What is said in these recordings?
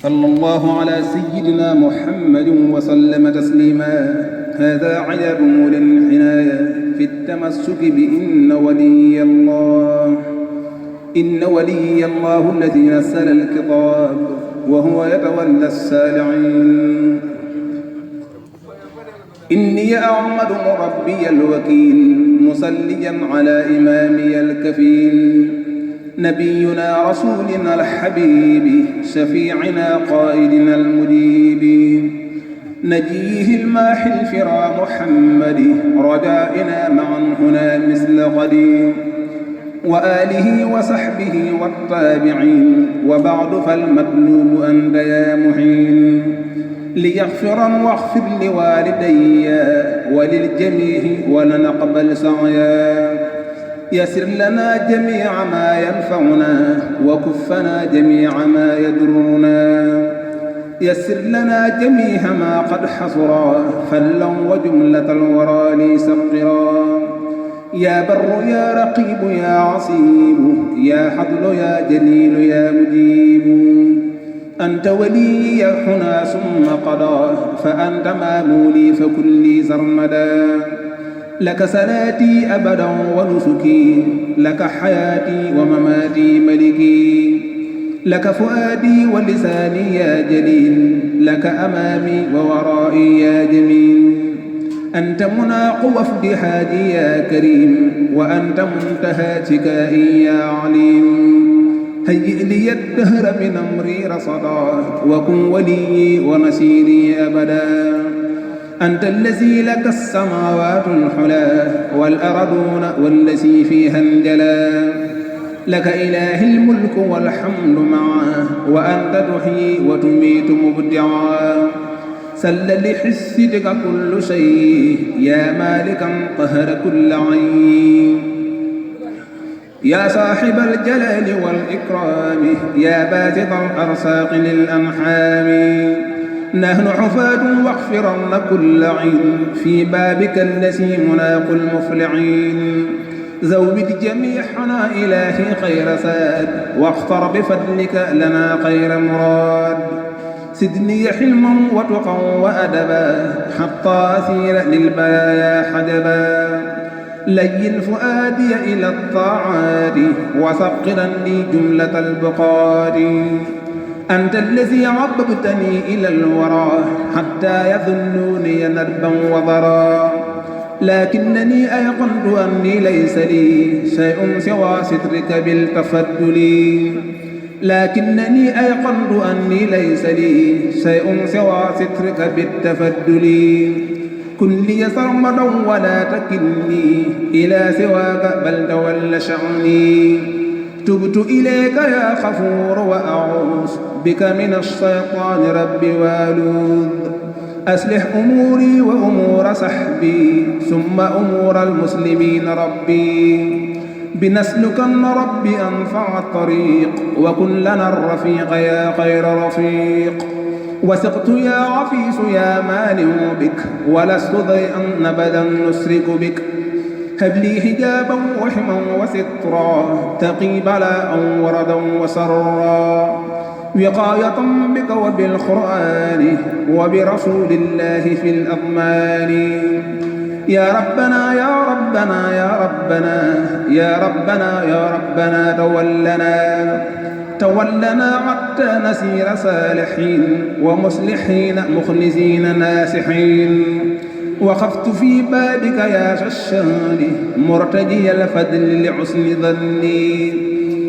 صلى الله على سيدنا محمد وسلم تسليما. هذا عجب للعناية في التمسك بإن ولي الله. إن ولي الله الذي نزل الكتاب وهو يتولى السالعين. إني أعمد ربي الوكيل مصليا على إمامي الكفيل نبينا رسولنا الحبيب شفيعنا قائدنا المجيب نجيه الماحي الفرا محمد رجائنا معا هنا مثل غد وآله وصحبه والتابعين وبعد فالمطلوب أنت يا معين ليغفرا واغفر لوالدي وللجميع ولنقبل سعيا يسر لنا جميع ما ينفعنا وكفنا جميع ما يضرنا يسر لنا جميع ما قد حصرا فلا وجملة الورى لي سقرا يا بر يا رقيب يا عصيب يا حضل يا جليل يا مجيب أنت ولي حنا ثم قضى فأنت مامولي فكلي سرمدا لك صلاتي أبدا ونسكي لك حياتي ومماتي ملكي لك فؤادي ولساني يا جليل لك أمامي وورائي يا جميل أنت مناق وفد حاجي يا كريم وأنت منتهى شكائي يا عليم هيئ لي الدهر من أمري رصدا وكن ولي ونصيري أبدا أنت الذي لك السماوات الحلا والأرضون والذي فيها انجلا لك إله الملك والحمد معه وأنت تحيي وتميت مبدعا سل لحسدك كل شيء يا مالكا قهر كل عين يا صاحب الجلال والإكرام يا باسط الأرزاق للأنحام نحن حفاة واغفرن كل عين في بابك الذي مناق المفلعين زود جميعنا إلهي خير ساد واختر بفضلك لنا خير مراد سدني حلما وتقا وأدبا حتى أثير للبلايا حجبا لين فؤادي إلى الطاعات وثقلا لي جملة البقار أنت الذي عببتني إلى الورى حتى يظنوني ندبا وضرا لكنني أيقنت أني ليس لي شيء سوى سترك بالتفضل لكنني أيقنت أني ليس لي شيء سوى سترك بالتفضل كن لي سرمدا ولا تكلني إلى سواك بل تول شأني تبت إليك يا غفور وأعوذ بك من الشيطان ربي والوذ أصلح أموري وأمور صحبي ثم أمور المسلمين ربي بنسلكن ربي أنفع الطريق وكن لنا الرفيق يا خير رفيق وثقت يا عفيس يا مانع بك ولست ضيئا أبدا نسرك بك هب لي حجابا وحما وسترا تقي بلاء وردا وسرا وقاية بك وبالقرآن وبرسول الله في الأضمان يا ربنا يا ربنا يا ربنا يا ربنا يا ربنا تولنا حتى نسير صالحين ومصلحين مخلصين ناسحين وقفت في بابك يا ششان مرتجي الفضل لحسن ظني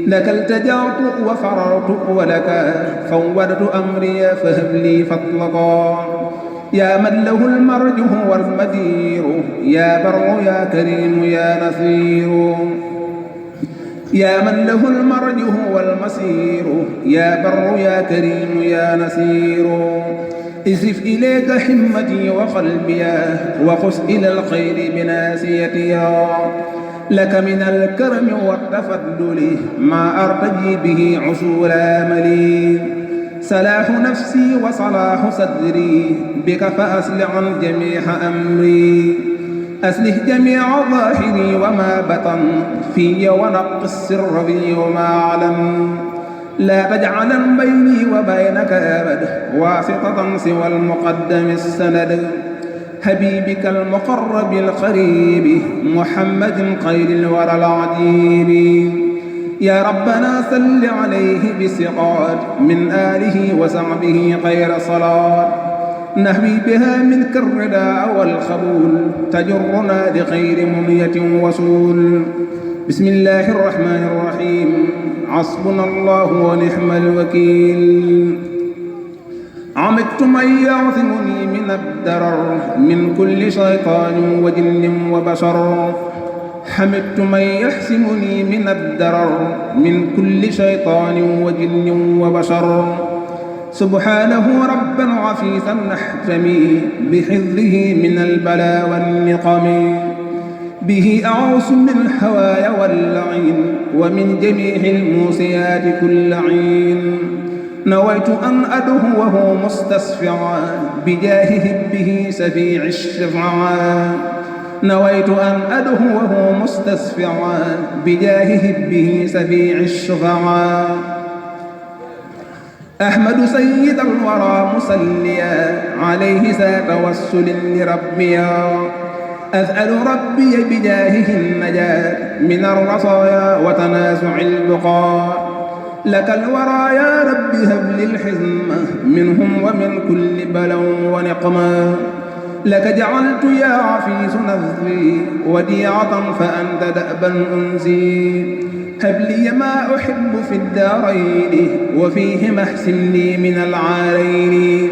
لك التجأت وفررت ولك فوضت أمري فهب لي فضلك يا من له المرجه والمدير يا بر يا كريم يا نصير يا من له المرجه والمصير يا بر يا كريم يا نصير اصرف إليك حمتي وقلبي وخذ إلى الخير بناسيتي لك من الكرم والتفضل ما أرتجي به عسول آملي صلاح نفسي وصلاح صدري بك فأصلح جميع أمري أصلح جميع ظاهري وما بطن في ونق السر في وما أعلم لا تجعلن بيني وبينك أبدا واسطة سوى المقدم السند حبيبك المقرب القريب محمد خير الورى العجيب يا ربنا صل عليه بثقات من آله وصحبه خير صلاة نهوي بها منك الرداء والقبول تجرنا لخير منية وصول بسم الله الرحمن الرحيم حسبنا الله ونعم الوكيل عمدت من يعصمني من الضرر من كل شيطان وجن وبشر حمدت من يحسمني من الضرر من كل شيطان وجن وبشر سبحانه ربا عفيفا نحتمي بحفظه من البلاء والنقم به أعوص من الهوايا واللعين ومن جميع الموسيات كل عين نويت أن أدهوه مستصفعا بجاه به سفيع الشفعا نويت أن أدهوه مستصفعا بجاه به سفيع الشفعا أحمد سيد الورى مسليا عليه ذا توسل لربيا أسأل ربي بجاهه النجاة من الرصايا وتنازع البقاء لك الورى يا رب هب لي الحزمة منهم ومن كل بلو ونقما لك جعلت يا عفيس نذري وديعة فأنت دأبا أنزي هب لي ما أحب في الدارين وفيهما احسن لي من العارين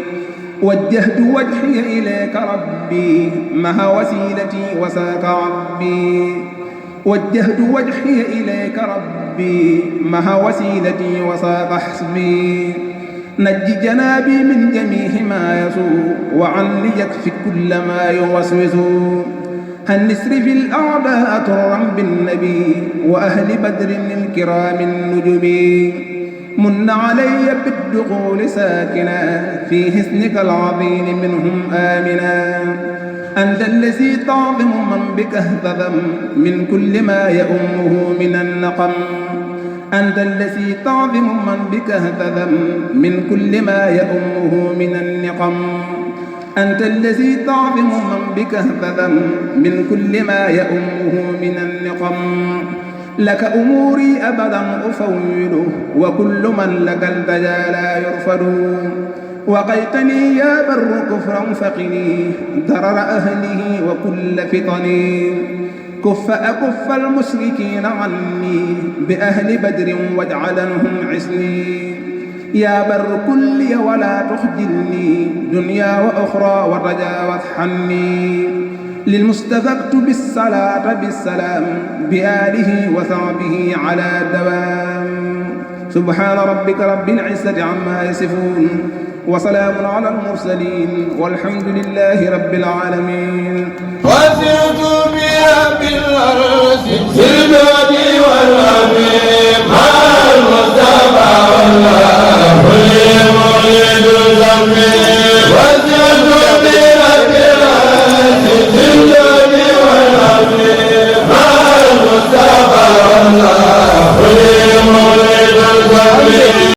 وجهت وجهي إليك ربي مع وسيلتي وساك عبي وجهت وجهي إليك ربي مع وسيلتي وساق حسبي نجي جنابي من جميع ما يسوء وعن يكفي كل ما يوسوس هنسر في الأعداء طرا بالنبي وأهل بدر الكرام النجب من علي بالدخول ساكنا في حسنك العظيم منهم آمنا أنت الذي تعظم من بك اهتدم من كل ما يؤمه من النقم أنت الذي تعظم من بك اهتدم من كل ما يؤمه من النقم أنت الذي تعظم من بك اهتدم من كل ما يؤمه من النقم لك أموري أبدا أفوض وكل من لك التجا لا يرفض وقيتني يا بر كفرا فقني ضرر أهله وكل فتني أكف المشركين عني بأهل بدر واجعلنهم عسني يا بر كلي ولا تخجلني دنيا وأخرى وتجاوز عني للمصطفى اكتب بالصلاة بالسلام بآله وصحبه على الدوام سبحان ربك رب العزة عما يصفون وسلام على المرسلين والحمد لله رب العالمين.